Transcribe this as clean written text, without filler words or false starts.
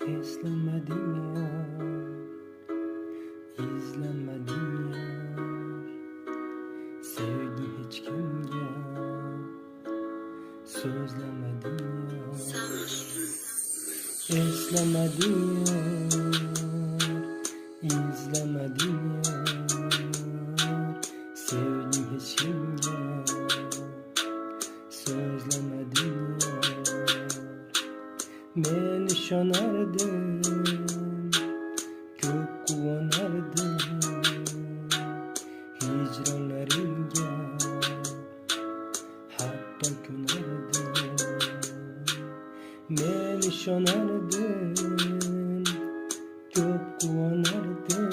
Eslemedim yar, izlemedim yar. Sevgi hiç kimge sözlemedim yar. Eslemedim yar, izlemedim yar. Sevgi hiç kimge sözlemedim yar. Beni şonardım, çok kuvonardım hicranlarimga, hatto kunardim. Beni şonardım, çok kuvonardim